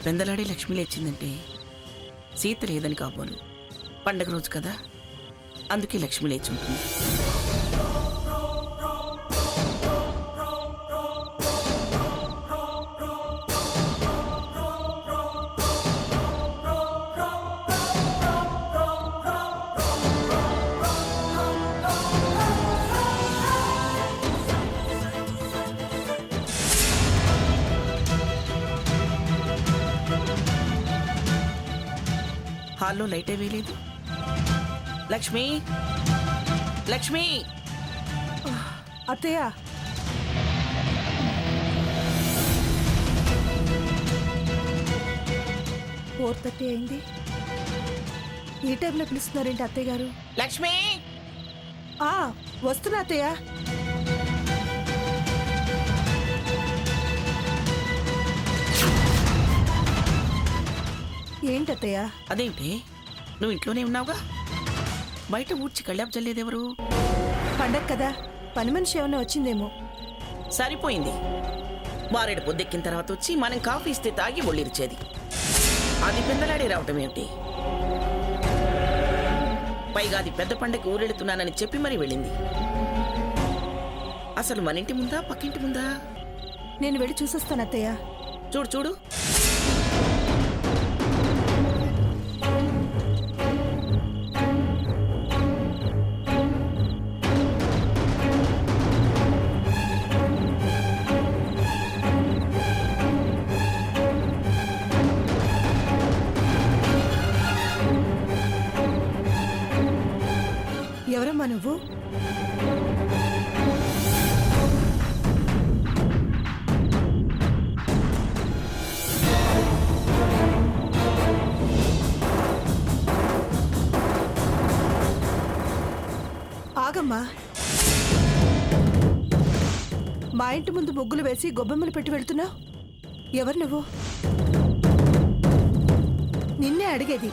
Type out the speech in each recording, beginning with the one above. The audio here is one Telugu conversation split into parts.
పెందలాడే లక్ష్మి లేచిందంటే సీత లేదని కాబోలు. పండగ రోజు కదా, అందుకే లక్ష్మి లేచి ఉంటుంది. హాల్లో లైటే వేయలేదు. లక్ష్మి, లక్ష్మి! అత్తయ్య, 4:30 అయింది. ఈ టైంలో పిలుస్తున్నారేంటి అత్తయ్య గారు? లక్ష్మి! వస్తున్నా అత్తయ్య. ఏంటి అత్తయ్య? అదేంటి, నువ్వు ఇంట్లోనే ఉన్నావుగా? బయట ఊడ్చి కళ్ళాపు చల్లేదెవరు? పండగ కదా, పని మనిషి ఏమన్నా వచ్చిందేమో. సరిపోయింది. వారేడు పొద్దెక్కిన తర్వాత వచ్చి మనం కాఫీ ఇస్తే తాగి ఒళ్ళిరిచేది. అది పెందలాడే రావటం ఏమిటి? పైగా అది పెద్ద పండగకి ఊరెళ్తున్నానని చెప్పి మరీ వెళ్ళింది. అసలు మన ఇంటి ముందా పక్కింటి ముందా? నేను వెళ్ళి చూసొస్తాను అత్తయ్య. చూడు చూడు. ఎవరమ్మా నువ్వు? ఆగమ్మా. మా ఇంటి ముందు ముగ్గులు వేసి గొబ్బెమ్మలు పెట్టి వెళ్తున్నావు. ఎవరు నువ్వు? నిన్నే అడిగేది.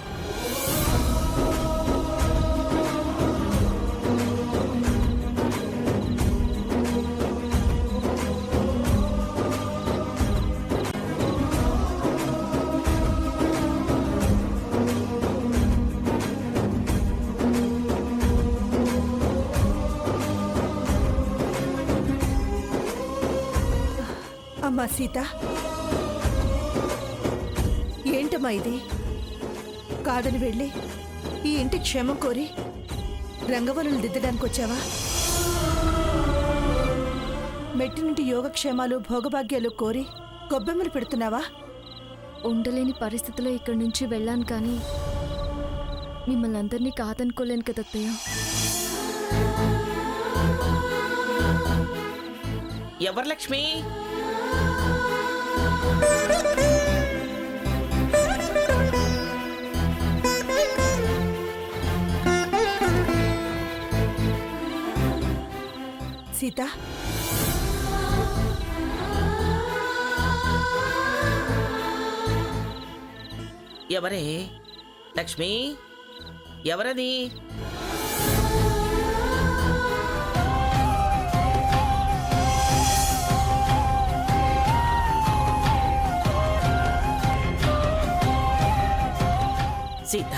అమ్మా సీత, ఏంటమ్మా ఇది? కాదని వెళ్ళి ఈ ఇంటి క్షేమం కోరి రంగవల్లులు దిద్దడానికి వచ్చావా? మెట్టి నుండి యోగక్షేమాలు భోగభాగ్యాలు కోరి గొబ్బెమ్మలు పెడుతున్నావా? ఉండలేని పరిస్థితిలో ఇక్కడి నుంచి వెళ్ళాను, కానీ మిమ్మల్ని అందరినీ కాదనుకోలేను కదా అత్తయ్య. ఎవరు లక్ష్మి? సీత, ఎవరే? లక్ష్మి, ఎవరది? సీత,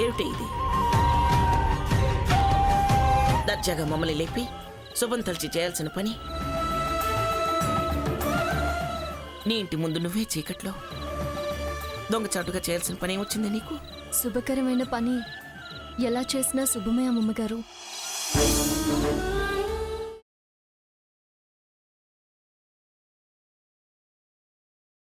ఏమిటి ఇది? దర్జాగా మమ్మల్ని లేపి శుభం తలిచి చేయాల్సిన పని నీ ఇంటి ముందు నువ్వే చీకట్లో దొంగచాటుగా చేయాల్సిన పని ఏమొచ్చింది నీకు? శుభకరమైన పని ఎలా చేసినా శుభమే అమ్మగారు.